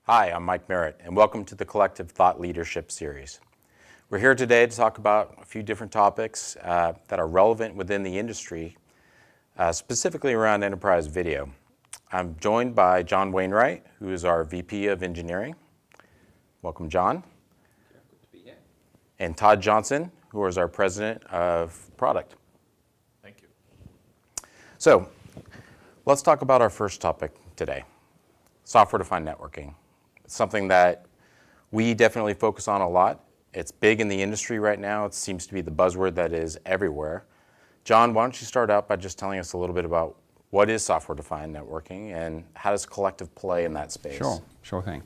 Hi, I'm Mike Merritt, and welcome to the Collective Thought Leadership Series. We're here today to talk about a few different topics that are relevant within the industry, specifically around enterprise video. I'm joined by John Wainwright, who is our VP of Engineering. Welcome, John. Good to be here. And Todd Johnson, who is our President of Product. Thank you. So, let's talk about our first topic today, software-defined networking. It's something that we definitely focus on a lot. It's big in the industry right now. It seems to be the buzzword that is everywhere. John, why don't you start out by just telling us a little bit about what is software-defined networking and how does Kollective play in that space? Sure thing.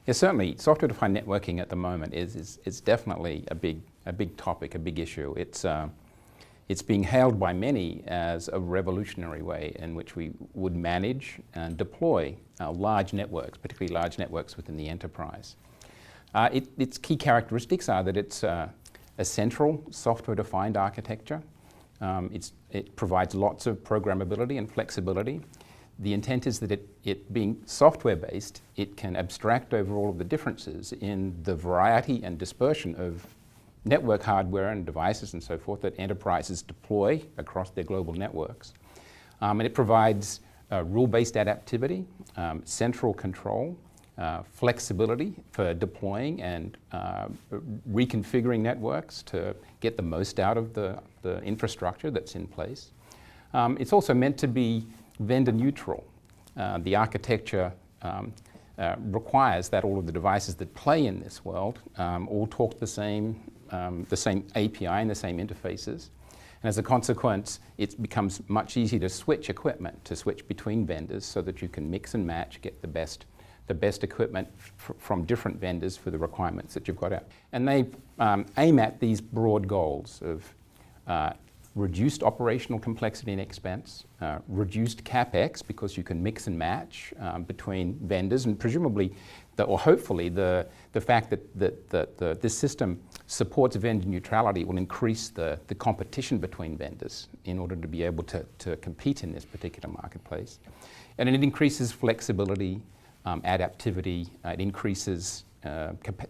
Yeah, certainly, software-defined networking at the moment is definitely a big topic, a big issue. It's being hailed by many as a revolutionary way in which we would manage and deploy large networks, particularly large networks within the enterprise. Its key characteristics are that it's a central software-defined architecture. It provides lots of programmability and flexibility. The intent is that it being software-based, it can abstract over all of the differences in the variety and dispersion of network hardware and devices and so forth that enterprises deploy across their global networks. And it provides rule-based adaptivity, central control, flexibility for deploying and reconfiguring networks to get the most out of the infrastructure that's in place. It's also meant to be vendor neutral. The architecture requires that all of the devices that play in this world all talk the same API and the same interfaces. And as a consequence, it becomes much easier to switch equipment, to switch between vendors so that you can mix and match, get the best equipment from different vendors for the requirements that you've got out. And they aim at these broad goals of reduced operational complexity and expense, reduced CapEx because you can mix and match between vendors, and presumably, or hopefully, the fact that this system supports vendor neutrality will increase the competition between vendors in order to be able to compete in this particular marketplace. And it increases flexibility, adaptivity, it increases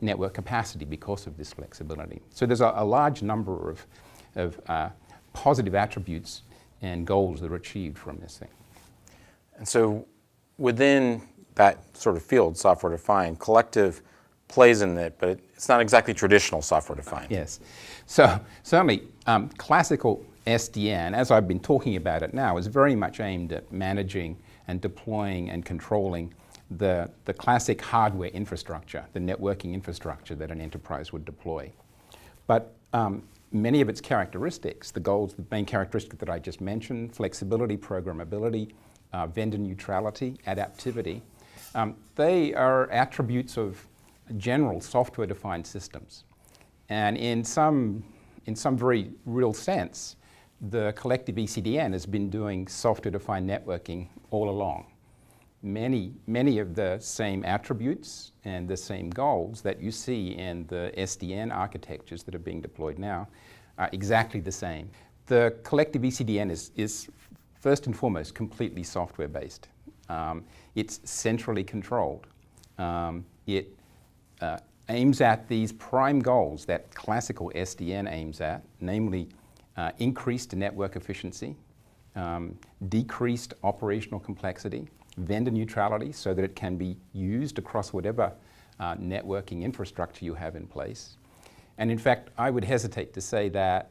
network capacity because of this flexibility. So there's a large number of positive attributes and goals that are achieved from this thing. And so within that sort of field, software-defined, Kollective plays in it, but it's not exactly traditional software-defined. Yes. So certainly classical SDN, as I've been talking about it now, is very much aimed at managing and deploying and controlling the classic hardware infrastructure, the networking infrastructure that an enterprise would deploy. But many of its characteristics, the goals, the main characteristic that I just mentioned, flexibility, programmability, vendor neutrality, adaptivity, they are attributes of general software-defined systems. And in some very real sense, the Kollective ECDN has been doing software-defined networking all along. Many of the same attributes and the same goals that you see in the SDN architectures that are being deployed now are exactly the same. The Kollective ECDN is first and foremost completely software-based. It's centrally controlled. It aims at these prime goals that classical SDN aims at, namely increased network efficiency, decreased operational complexity, vendor neutrality so that it can be used across whatever networking infrastructure you have in place. And in fact, I would hesitate to say that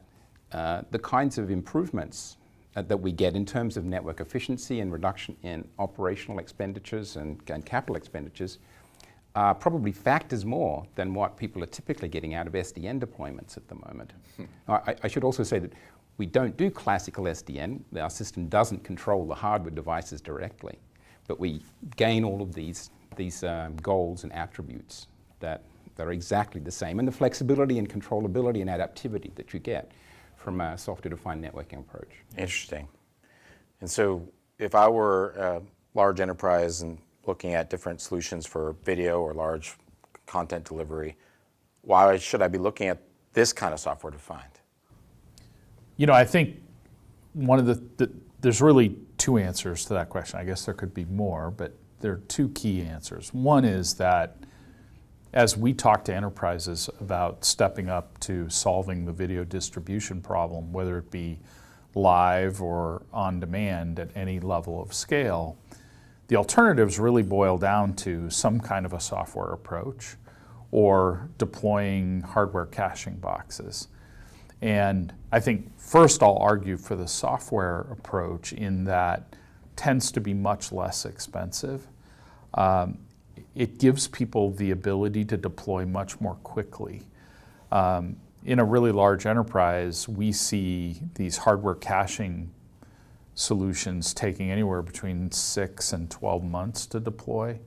the kinds of improvements that we get in terms of network efficiency and reduction in operational expenditures and capital expenditures probably factors more than what people are typically getting out of SDN deployments at the moment. I should also say that we don't do classical SDN. Our system doesn't control the hardware devices directly, but we gain all of these goals and attributes that are exactly the same, and the flexibility and controllability and adaptivity that you get from a software-defined networking approach. Interesting. And so if I were a large enterprise and looking at different solutions for video or large content delivery, why should I be looking at this kind of software-defined? You know, I think one of there's really two answers to that question. I guess there could be more, but there are two key answers. One is that as we talk to enterprises about stepping up to solving the video distribution problem, whether it be live or on demand at any level of scale, the alternatives really boil down to some kind of a software approach or deploying hardware caching boxes. And I think first I'll argue for the software approach in that tends to be much less expensive. It gives people the ability to deploy much more quickly. In a really large enterprise, we see these hardware caching solutions taking anywhere between 6 and 12 months to deploy.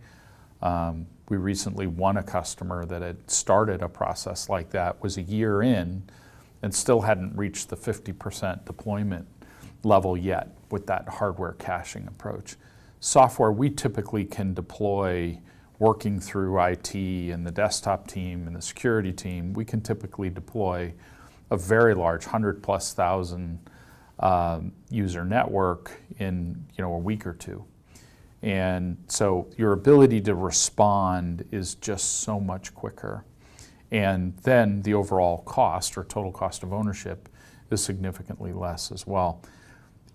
We recently won a customer that had started a process like that, was a year in, and still hadn't reached the 50% deployment level yet with that hardware caching approach. Software we typically can deploy working through IT and the desktop team and the security team, we can typically deploy a very large 100,000+ user network in a week or two. And so your ability to respond is just so much quicker. And then the overall cost or total cost of ownership is significantly less as well.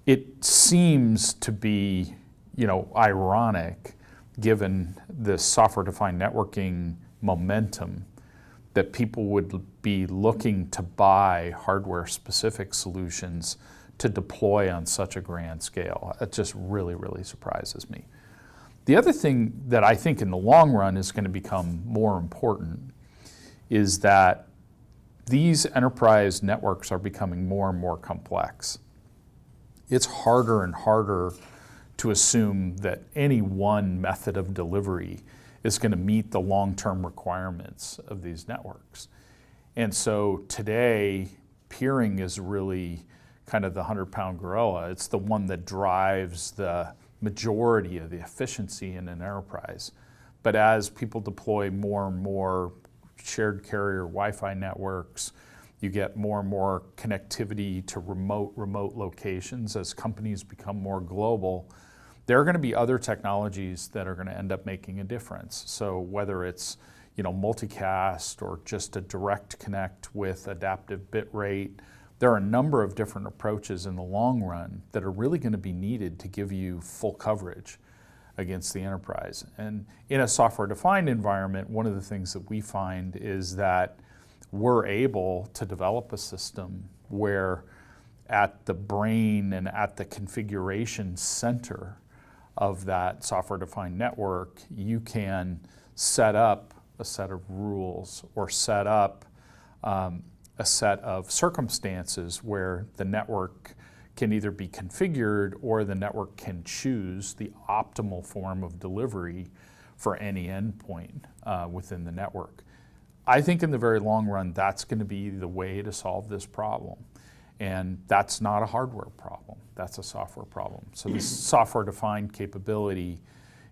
It seems to be, ironic given this software-defined networking momentum that people would be looking to buy hardware-specific solutions to deploy on such a grand scale. It just really, really surprises me. The other thing that I think in the long run is going to become more important is that these enterprise networks are becoming more and more complex. It's harder and harder to assume that any one method of delivery is going to meet the long-term requirements of these networks. And so today, peering is really kind of the 100-pound gorilla. It's the one that drives the majority of the efficiency in an enterprise. But as people deploy more and more shared carrier Wi-Fi networks, you get more and more connectivity to remote locations. As companies become more global, there are going to be other technologies that are going to end up making a difference. So whether it's multicast or just a direct connect with adaptive bit rate, there are a number of different approaches in the long run that are really going to be needed to give you full coverage against the enterprise. And in a software-defined environment, one of the things that we find is that we're able to develop a system where at the brain and at the configuration center of that software-defined network, you can set up a set of rules or set up a set of circumstances where the network can either be configured or the network can choose the optimal form of delivery for any endpoint within the network. I think in the very long run, that's going to be the way to solve this problem. And that's not a hardware problem, that's a software problem. So this software-defined capability,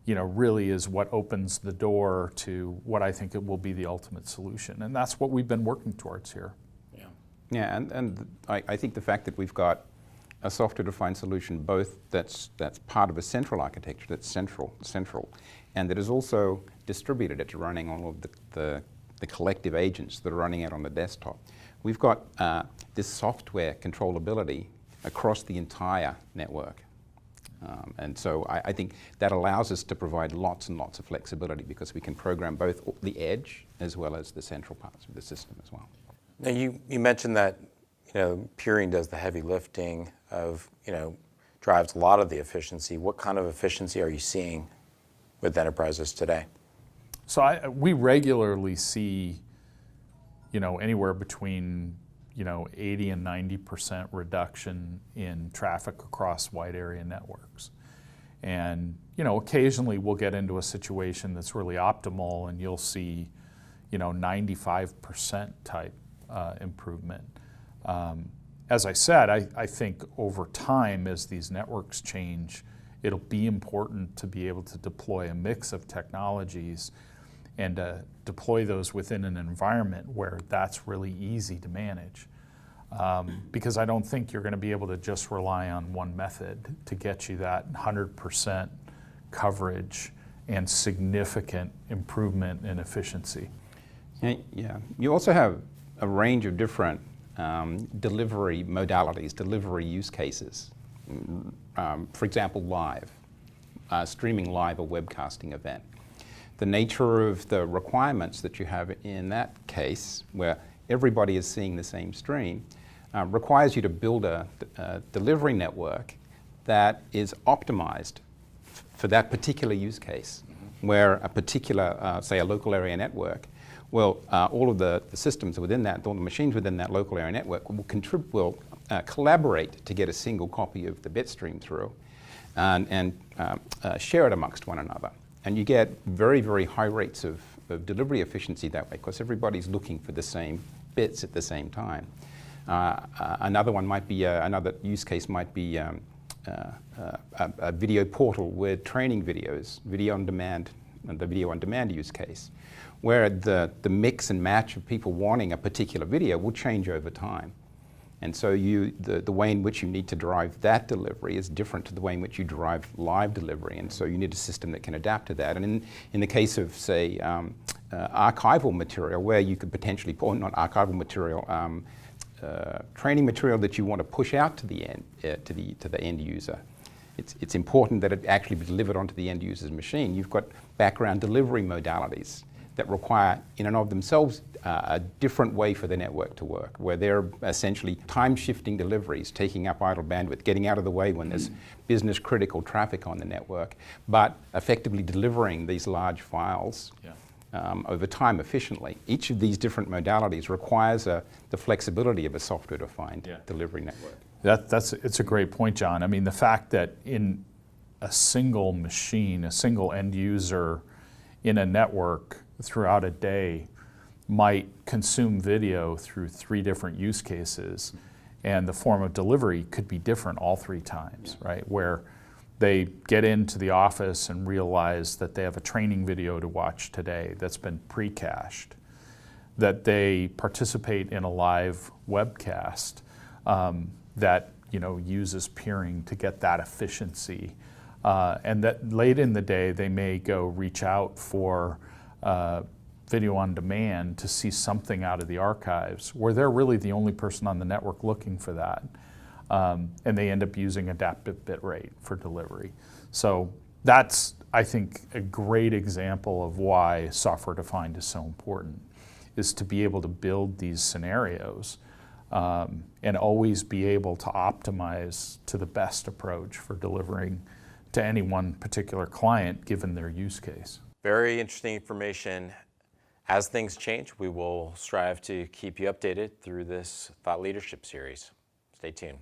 really is what opens the door to what I think it will be the ultimate solution. And that's what we've been working towards here. Yeah, and I think the fact that we've got a software-defined solution, both that's part of a central architecture, that's central, and that is also distributed. It's running all of the collective agents that are running out on the desktop. We've got this software controllability across the entire network. And so I think that allows us to provide lots and lots of flexibility because we can program both the edge as well as the central parts of the system as well. Now you mentioned that peering does the heavy lifting of drives a lot of the efficiency. What kind of efficiency are you seeing with enterprises today? So we regularly see anywhere between 80 and 90% reduction in traffic across wide area networks. And occasionally we'll get into a situation that's really optimal and you'll see 95% type improvement. As I said, I think over time as these networks change, it'll be important to be able to deploy a mix of technologies and deploy those within an environment where that's really easy to manage. Because I don't think you're going to be able to just rely on one method to get you that 100% coverage and significant improvement in efficiency. Yeah. You also have a range of different delivery modalities, delivery use cases. For example, live, streaming live a webcasting event. The nature of the requirements that you have in that case, where everybody is seeing the same stream, requires you to build a delivery network that is optimized for that particular use case, where a particular, say a local area network, well, all of the systems within that, all the machines within that local area network will collaborate to get a single copy of the bit stream through and share it amongst one another. And you get very, very high rates of delivery efficiency that way, because everybody's looking for the same bits at the same time. Another one might be, another use case might be a video portal with training videos, video on demand, the video on demand use case, where the mix and match of people wanting a particular video will change over time. And so the way in which you need to drive that delivery is different to the way in which you drive live delivery. And so you need a system that can adapt to that. And in the case of, say, archival material, where you could potentially, or not archival material, training material that you want to push out to the end, to the end user. It's important that it actually be delivered onto the end user's machine. You've got background delivery modalities that require, in and of themselves, a different way for the network to work, where they're essentially time-shifting deliveries, taking up idle bandwidth, getting out of the way when there's business-critical traffic on the network, but effectively delivering these large files over time efficiently. Each of these different modalities requires the flexibility of a software-defined delivery network. It's a great point, John. I mean, the fact that in a single machine, a single end user in a network throughout a day might consume video through 3 different use cases, and the form of delivery could be different all 3 times, right? Where they get into the office and realize that they have a training video to watch today that's been pre-cached, that they participate in a live webcast that uses peering to get that efficiency, and that late in the day they may go reach out for video on demand to see something out of the archives, where they're really the only person on the network looking for that. And they end up using adaptive bit rate for delivery. So that's, I think, a great example of why software-defined is so important, is to be able to build these scenarios and always be able to optimize to the best approach for delivering to any one particular client given their use case. Very interesting information. As things change, we will strive to keep you updated through this thought leadership series. Stay tuned.